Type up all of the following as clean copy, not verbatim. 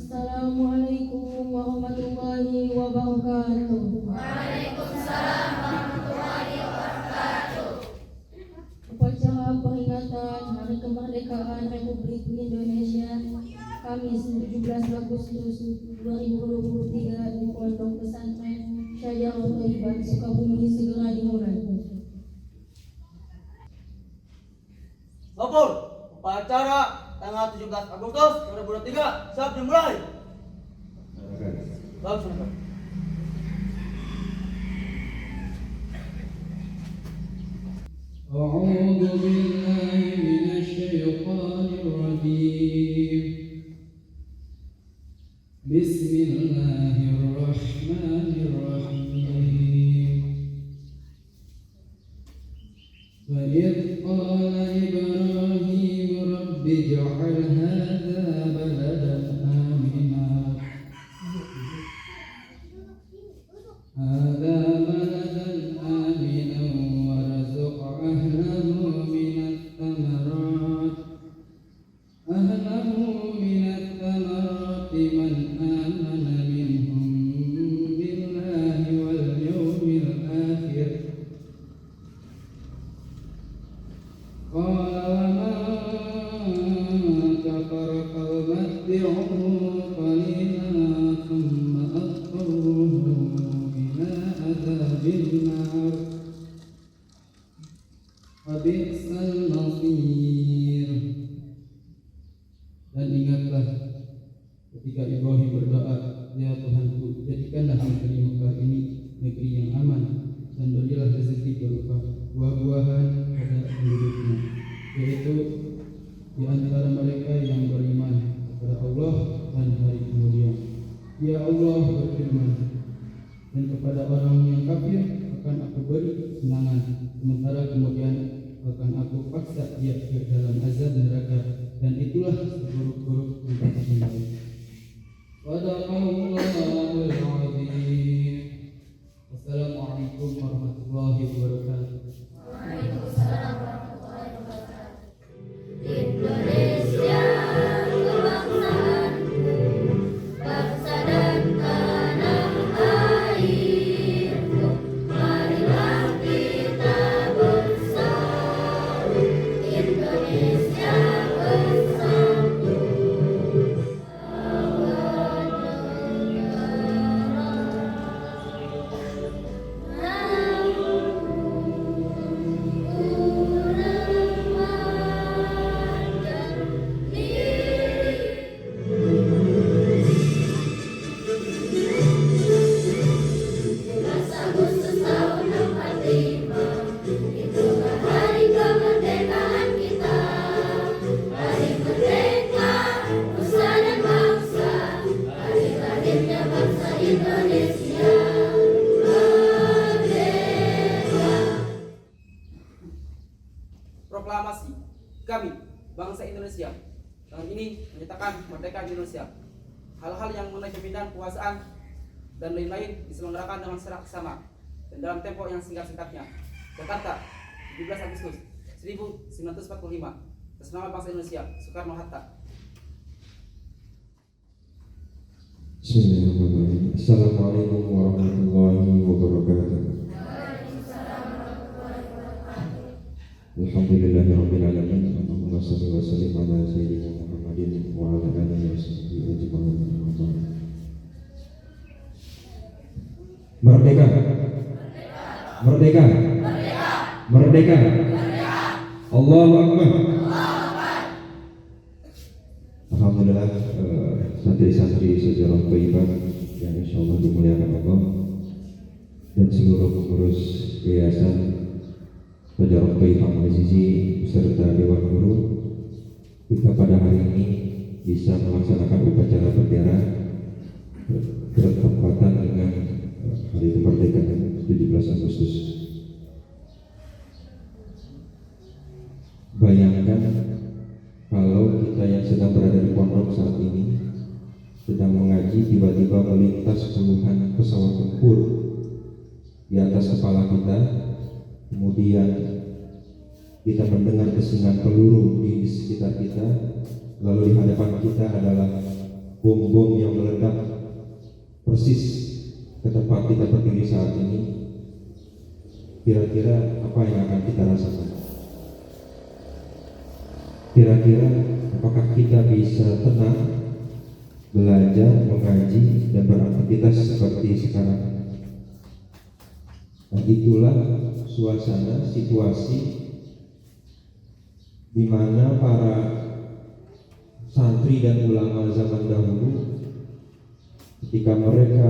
Assalamualaikum warahmatullahi wabarakatuh. Waalaikumsalam warahmatullahi wabarakatuh. Upacara peringatan Hari Kemerdekaan Republik Indonesia Kamis 17 Agustus 2023 di Pondok Pesantren Syajarah Thayyibah Sukabumi segera dimulai. Sopur, upacara tanggal 17 Agustus 2023 siap dimulai. Bagus, Bapak. أعوذ بالله من الشيطان الرجيم بسم الله الرحمن الرحيم وإذ قال إبراهيم رب اجعل هذا بلدا آمنا وارزق أهله من الثمرات من آمن منهم بالله واليوم الآخر قال ومن كفر فأمتعه قليلا ثم أضطره إلى عذاب النار وبئس المصير. Dan ingatlah ketika Ibrahim berdoa, ya Tuhanku, jadikanlah negeri Mekah ini negeri yang aman dan berilah rezeki berupa buah-buahan pada penduduknya, yaitu di antara mereka yang beriman kepada Allah dan hari kemudian. Ya Allah berfirman, dan kepada orang yang kafir akan aku beri kesenangan, sementara kemudian akan aku paksa dia ke dalam azab neraka, dan itulah seburuk-buruk tempat tinggal. Sadaqallahul azim. Wassalamualaikum warahmatullahi wabarakatuh. Waalaikumsalam warahmatullahi wabarakatuh. Indonesia kebangsaanku, bangsa dan tanah airku, marilah kita bersatu. Indonesia bersatu. Proklamasi kami, bangsa Indonesia, tahun ini menyatakan kemerdekaan Indonesia. Hal-hal yang mengenai pemindahan kekuasaan dan lain-lain diselenggarakan dengan secara sama dan dalam tempo yang singkat-singkatnya. Jakarta, 17 Agustus 1945. Atas nama bangsa Indonesia, Soekarno-Hatta. Bismillahirrahmanirrahim. Assalamualaikum warahmatullahi wabarakatuh. Alhamdulillahirabbil alamin. Allahumma shalli wa sallim ala sayyidina Muhammadin wa ala alihi washabbihi ajma'in. Merdeka. Merdeka. Merdeka. Allahu Akbar. Alhamdulillah, santri-santri Syajarah Thayyibah yang insyaallah dimuliakan Allah dan seluruh pengurus yayasan Syajarah Thayyibah Al-Azizi beserta Dewan Guru, kita pada hari ini bisa melaksanakan upacara bendera bertepatan dengan Hari Kemerdekaan 17 Agustus. Bayangkan kalau kita yang sedang berada di pondok saat ini sedang mengaji, tiba-tiba melintas puluhan pesawat tempur di atas kepala kita, kemudian kita mendengar desingan peluru di sekitar kita, lalu di hadapan kita adalah bom-bom yang meledak persis ke tempat kita berdiri saat ini, kira-kira apa yang akan kita rasakan? Kira-kira apakah kita bisa tenang, belajar, mengaji, dan beraktivitas seperti sekarang? Nah, itulah suasana, situasi di mana para santri dan ulama zaman dahulu ketika mereka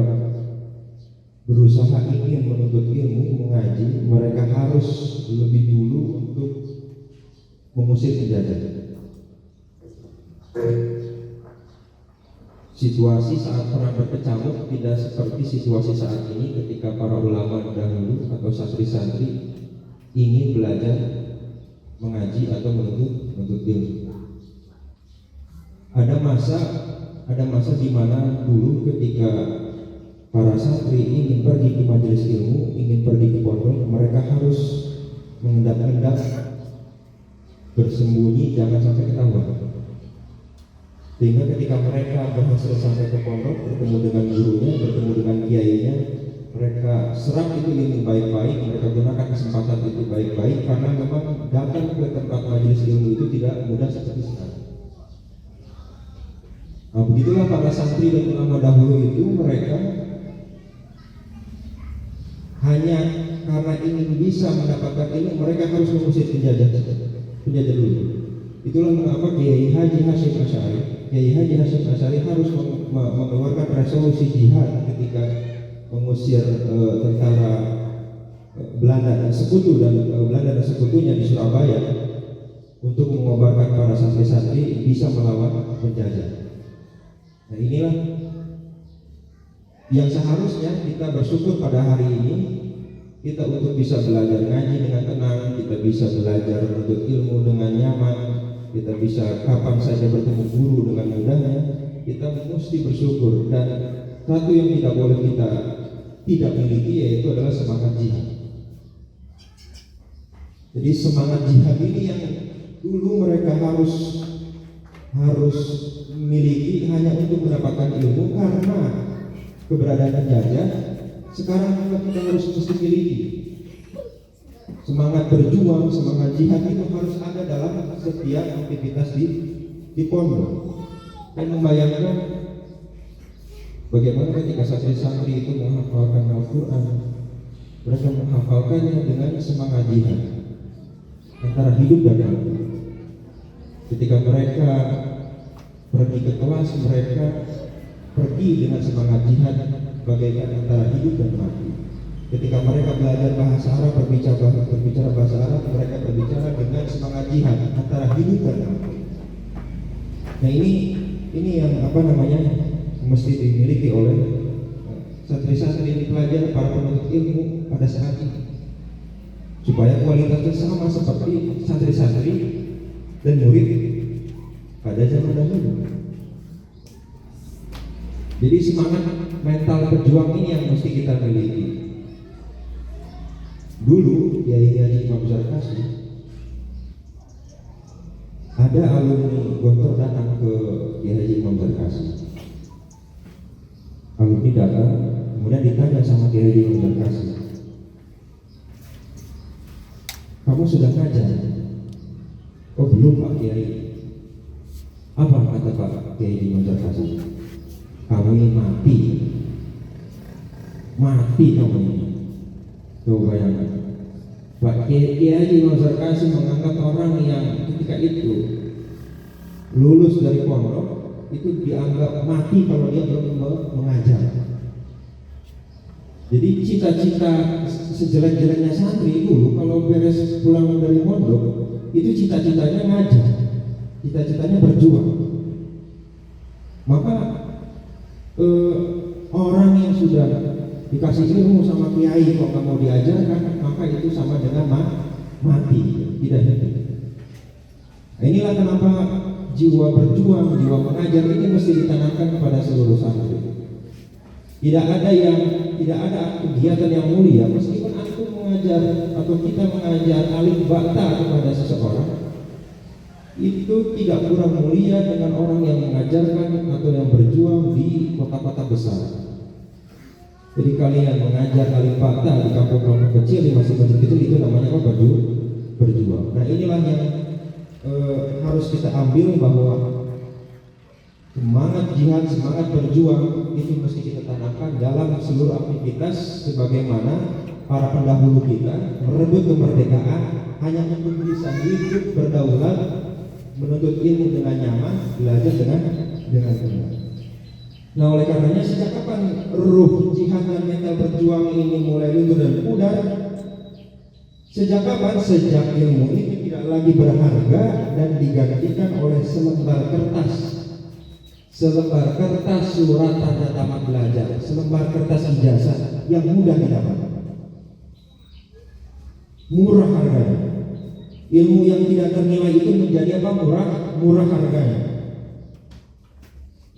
berusaha ingin menuntut ilmu, mengaji, mereka harus lebih dulu untuk mengusir penjajah. Situasi saat perang berkecamuk tidak seperti situasi saat ini ketika para ulama dahulu atau santri-santri ingin belajar mengaji atau menuntut ilmu. Ada masa di mana dulu ketika para santri ingin pergi ke majelis ilmu, ingin pergi ke pondok, mereka harus mengendap-endap, bersembunyi, jangan sampai ketahuan. Sehingga ketika mereka berhasil sampai ke pondok, bertemu dengan gurunya, bertemu dengan kiainya, mereka serap itu ilmu baik-baik, mereka gunakan kesempatan itu baik-baik, karena memang datang ke tempat majelis ilmu itu tidak mudah seperti sekarang. Nah, begitulah para santri dan ulama dahulu itu, mereka hanya karena ingin bisa mendapatkan ilmu, mereka harus mengusir penjajah dulu. Itulah mengapa Kiai Haji Hasyim Asy'ari harus mengeluarkan resolusi jihad ketika mengusir tentara Belanda dan sekutunya di Surabaya untuk mengobarkan para santri-santri bisa melawan penjajah. Nah, inilah yang seharusnya kita bersyukur pada hari ini, kita untuk bisa belajar ngaji dengan tenang, kita bisa belajar menuntut ilmu dengan nyaman, kita bisa kapan saja bertemu guru dengan mudahnya. Kita mesti bersyukur, dan satu yang tidak boleh kita tidak miliki yaitu adalah semangat jihad. Jadi semangat jihad ini yang dulu mereka harus miliki hanya untuk mendapatkan ilmu karena keberadaan penjajah. Sekarang kita harus mesti miliki semangat berjuang, semangat jihad itu harus ada dalam setiap aktivitas di pondok. Dan membayangkan bagaimana ketika santri-santri itu menghafalkan Al-Quran, mereka menghafalkannya dengan semangat jihad antara hidup dan mati. Ketika mereka pergi ke kelas, mereka pergi dengan semangat jihad bagaikan antara hidup dan mati. Ketika mereka belajar bahasa Arab, berbicara bahasa Arab, mereka berbicara dengan semangat jihad antara hidup dan mati. Nah, ini yang mesti dimiliki oleh santri-santri ini, pelajar, para penuntut ilmu pada saat ini, supaya kualitasnya sama seperti santri-santri dan murid pada zaman dahulu. Jadi semangat mental berjuang ini yang mesti kita miliki. Dulu Kiai Haji Imam Zarkasi, ada alumni Gontor datang ke Kiai Haji Imam Zarkasi. Alumni datang, kemudian ditanya sama Kiai Haji Imam Zarkasi, "Kamu sudah ngajar?" "Oh belum Pak Kiai." "Apa?" kata Pak Kiai Haji Imam Zarkasi. "Kamu ini mati kamu ini." Coba bayangkan, Pak Kiai Haji Imam Zarkasi menganggap orang yang ketika itu lulus dari pondok itu dianggap mati kalau dia belum mengajar. Jadi cita-cita sejelek-jeleknya santri dulu kalau beres pulang dari pondok itu cita-citanya ngajar, cita-citanya berjuang. Maka orang yang sudah dikasih ilmu sama kiai kok nggak mau diajarkan, maka itu sama dengan mati, tidak hidup. Nah, inilah kenapa jiwa berjuang, jiwa mengajar ini mesti ditanamkan kepada seluruh santri. Tidak ada kegiatan yang mulia meskipun antum mengajar atau kita mengajar alif bata kepada seseorang, itu tidak kurang mulia dengan orang yang mengajarkan atau yang berjuang kota-kota besar. Jadi kalian mengajar alim patah di kampung-kampung kecil, di masjid-masjid kecil, itu namanya apa? Berjuang. Nah inilah yang harus kita ambil, bahwa semangat jihad, semangat berjuang itu mesti kita tanamkan dalam seluruh aktivitas, sebagaimana para pendahulu kita merebut kemerdekaan hanya untuk bisa hidup berdaulat, menuntut ilmu dengan nyaman, belajar dengan tenang. Nah oleh karenanya, sejak kapan ruh jihad dan mental berjuang ini mulai luntur dan pudar? Sejak kapan? Sejak ilmu itu tidak lagi berharga dan digantikan oleh selembar kertas surat tanda tamat belajar, selembar kertas ijazah yang mudah didapat, murah harganya. Ilmu yang tidak ternilai itu menjadi apa? Murah harganya.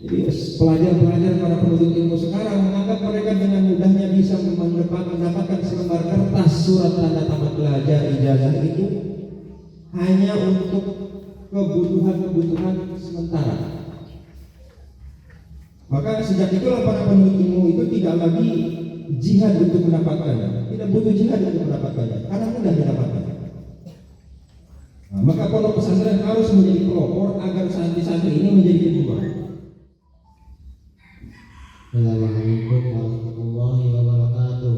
Jadi pelajar-pelajar, para penuntut ilmu sekarang menganggap mereka dengan mudahnya bisa mendapatkan selembar kertas surat tanda tamat belajar ijazah itu hanya untuk kebutuhan sementara. Maka sejak itulah para penuntut ilmu itu tidak lagi jihad untuk mendapatkannya, tidak butuh jihad untuk mendapatkannya, karena mudah didapatkan. Nah, maka pondok pesantren harus menjadi pelopor agar santri-santri ini menjadi pejuang. Assalamualaikum warahmatullahi wabarakatuh.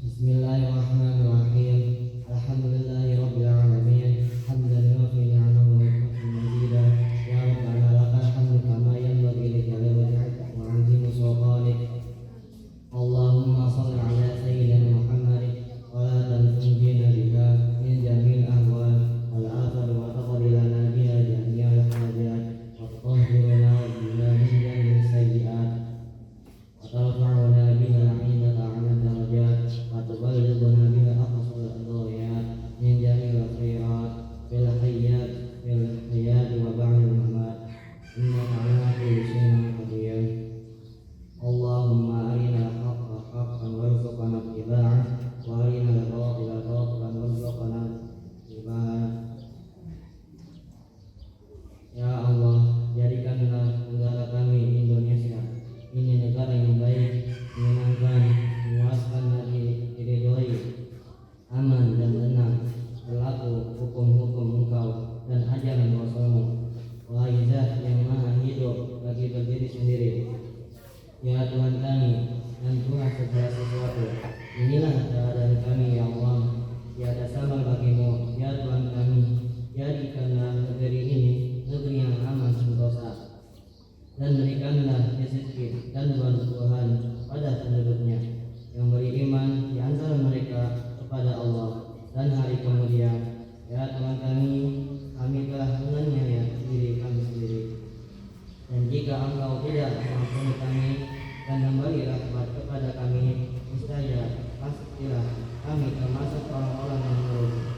Bismillahirrahmanirrahim. Alhamdulillahirabbil alamin. Hamdan yuwafi ni'amahu wa yukafi mazida. Ya Rabbana lakal hamdu kama yanbaghi li jalali wajhika wa 'azimi sultanik. Allahumma shalli ala sayyidina Muhammadin wa la tanjina biha min jamil ahwal wal athar wa taqdi lana biha jami'al hajat. واغفرنا بنا من جميع السيئات وترفعنا بها عندك أعلى الدرجات وتبلغنا بها أقصى الغايات من جميع الخيرات في الحياة وبعد الممات إنك على كل شيء قدير. اللهم أرنا الحق حقا وارزقنا اتباعه وأرنا الباطل باطلا وارزقنا اجتنابه. Ya Allah, jadikanlah negara kami Indonesia ini negara yang baik, menyenangkan, memuaskan dan diridhoi, aman dan tenang, berlaku hukum-hukum Engkau dan ajaran Rasulmu, waizah yang maha hidup bagi berdiri sendiri. Ya Tuhan kami dan Tuhan segala sesuatu, inilah keadaan kami ya Allah, tiada sama bagimu. Ya Tuhan kami, jadikanlah negeri ini negeri yang aman sentosa, dan berikanlah rezeki dan bantuan pada penduduknya yang beriman di antara mereka kepada Allah dan hari kemudian. Ya Tuhan kami telah menganiaya diri kami sendiri, dan jika Engkau tidak mengampuni kami dan memberi rahmat kepada kami, niscaya pastilah kami termasuk orang-orang yang merugi.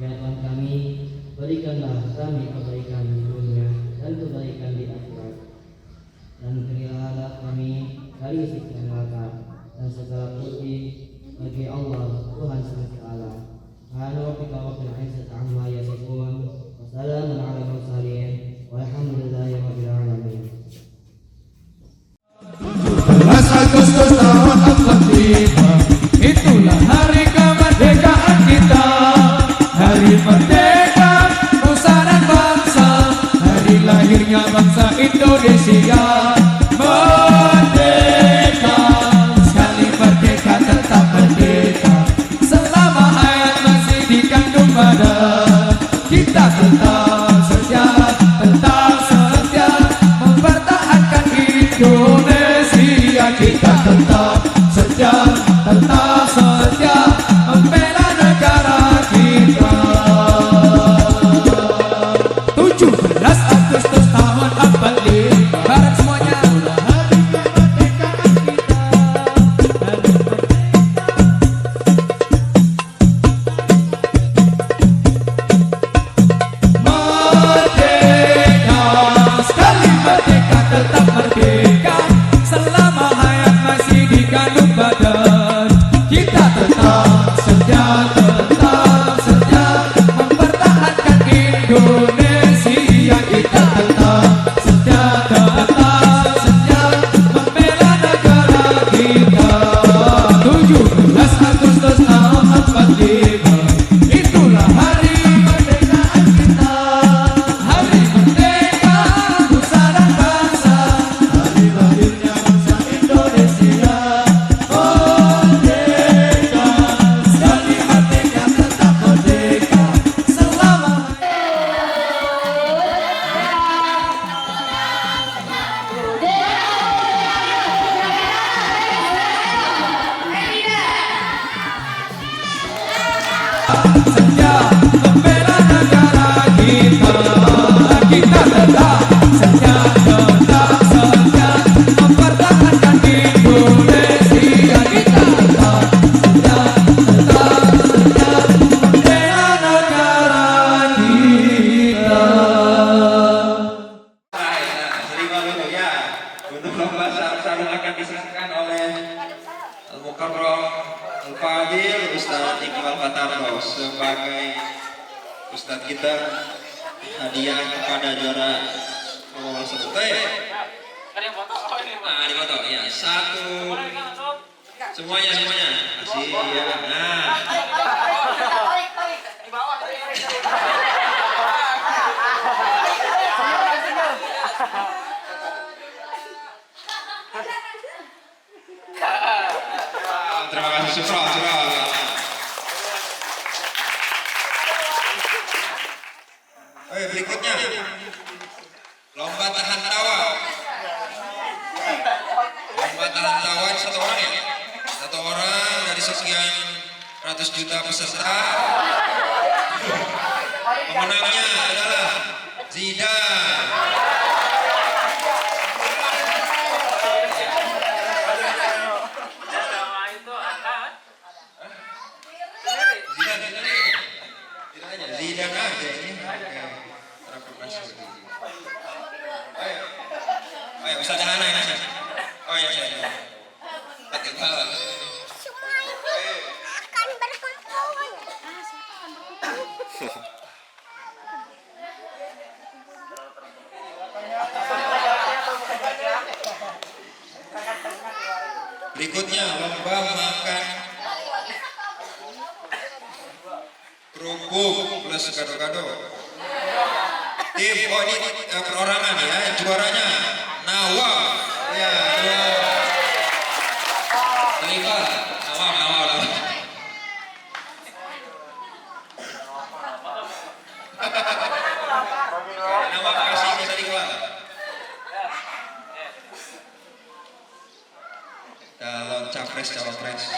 Ya Tuhan kami, berikanlah kami kebaikan di dunia dan kebaikan di akhirat, dan berilah kami dari siksa neraka, dan segala puji bagi Allah Tuhan semesta alam. Subhana rabbika rabbil izzati amma yasifun, wa salamun alal mursalin, walhamdulillahi rabbil alamin. 17 Agustus tahun 45, itulah hari kemerdekaan kita, hari merdeka nusa dan bangsa, hari lahirnya bangsa Indonesia. Merdeka, sekali merdeka tetap merdeka, selama hayat masih dikandung badan, kita tetap setia mempertahankan Indonesia. Kita tetap setia membela negara kita. 17 Agustus tahun 45, bareng semuanya. Hari kemerdekaan kita, hari merdeka, sekali merdeka tetap merdeka, selama hayat masih dikandung badan, kita tetap setia mempertahankan Indonesia. Kita tetap kita hadiah kepada juara awal satu. Nah, di foto ya. Satu. Semuanya. Asik ya. Nah. Terima kasih Syukron. Oke, berikutnya lomba tahan tawa. Lomba tahan tawa satu orang ya. Satu orang dari sekian ratus juta peserta. Pemenangnya adalah Zidan. Zidan aja ini. Ayo, Ustaz Hana ini. Oh ya, saya. Akan berkumpul. Berikutnya lomba makan kerupuk plus gado-gado. Tim, oh ini perorangan ya, juaranya Nawa. Ya, Nawa. Nawa kasih bisa dikeluar. Calon capres cawapres.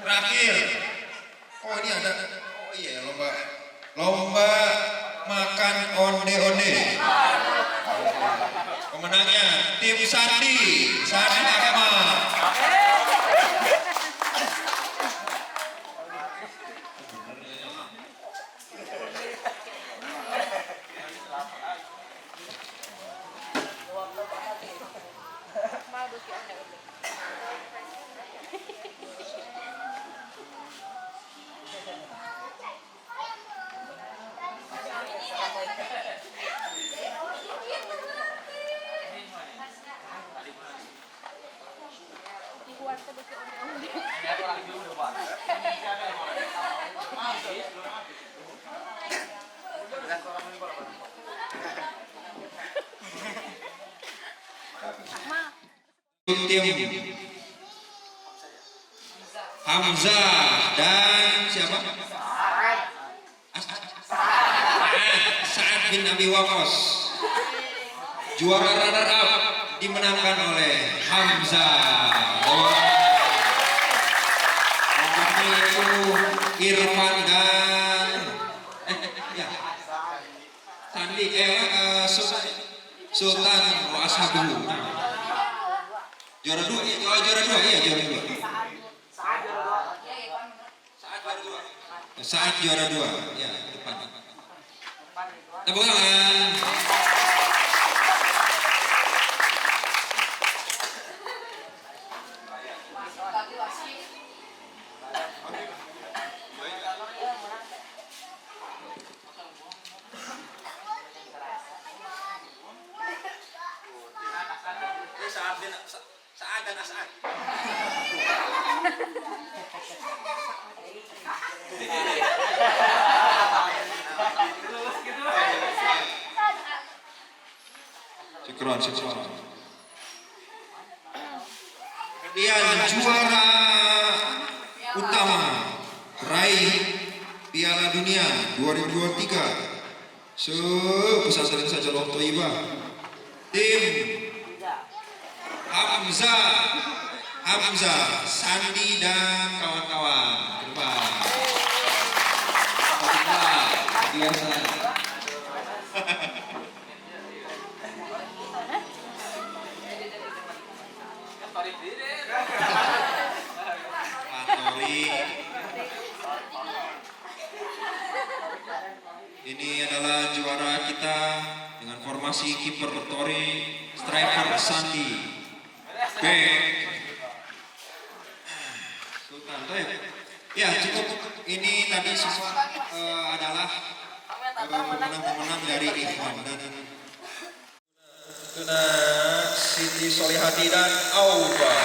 Terakhir, oh ini ada, oh iya lomba makan onde-onde. Pemenangnya tim Sandi Ahmad. Tim Hamzah dan siapa? Sa'ad bin Abi Waqqas. Juara runner up dimenangkan oleh Hamzah. Itu Irfan dan Sandi Sultan wa Ashabuhu. Juara dua. Saat juara dua, ya depan. Tepuk tangan. Saat dan As'ad. Syukron. Kemudian juara utama peraih Piala Dunia 2023 Pesantren Sajarah Thayyibah, tim Hamzah, Sandi dan kawan-kawan. Biasa. Ini adalah juara kita dengan formasi kiper Tori, striker Sandi, back Sultan, baik. Ya cukup. Ini tadi semua adalah pemenang-pemenang dari Ikhwan dan Tuna Siti Solihati dan Auba.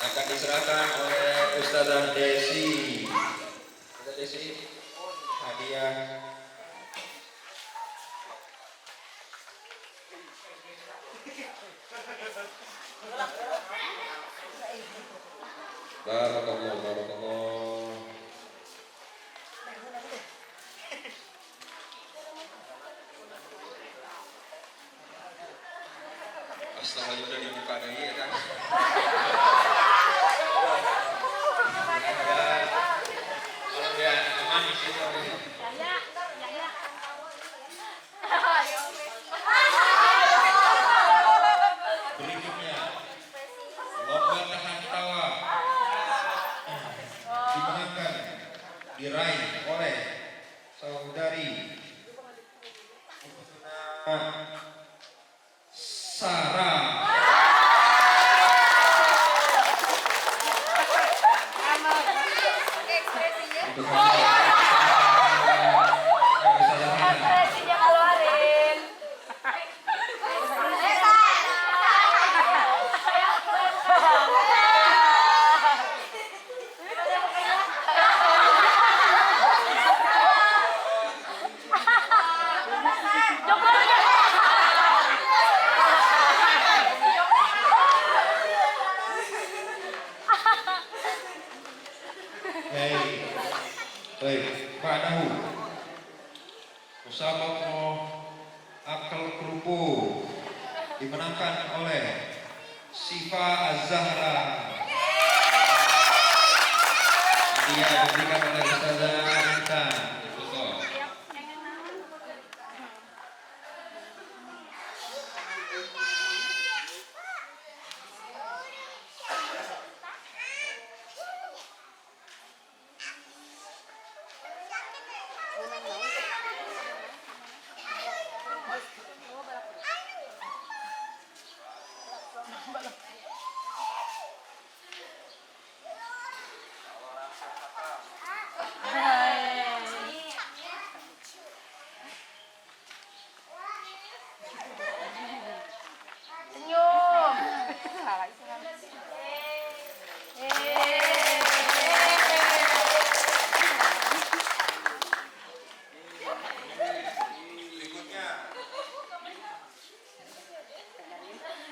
Akan diserahkan oleh Ustazah Desi. Ustazah Desi, hadiah. Barakallah, barakallah. Astaga, udah dibuka dari ya kan. Ya, aman di situ. Berikutnya, lomba tahan tawa dimenangkan, diraih oleh saudari Sarah. Baik, Pak Dahu. Musabaqah akal kerupuk dimenangkan oleh Sifa Az-Zahra. Dia diberikan oleh Ustazah Intan.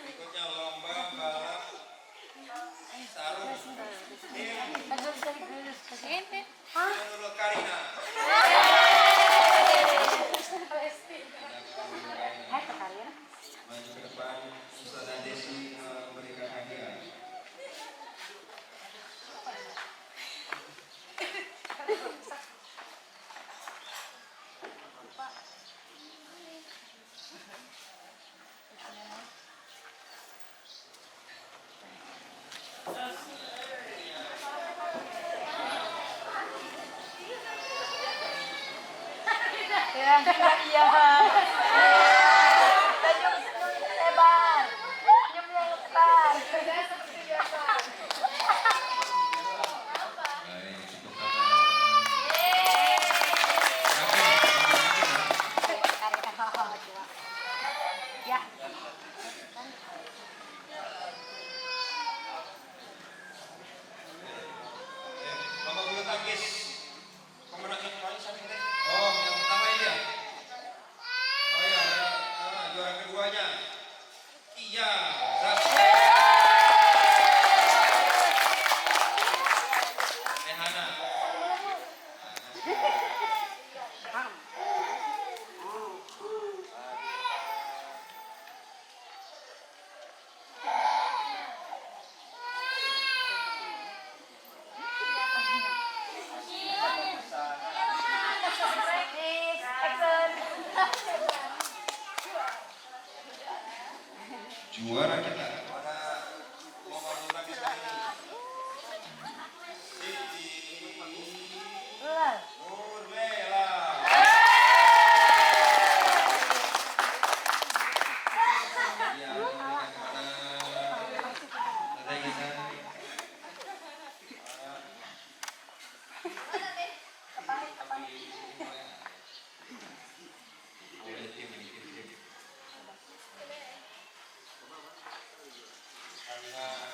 Berikutnya lomba balap sarung. Nurul Karina. Maju ke depan, Ustazah Desi memberikan hadiah. Lomba bulu tangkis. Pemenang yang paling sering. Oh, yang pertama ini ya. Tuhan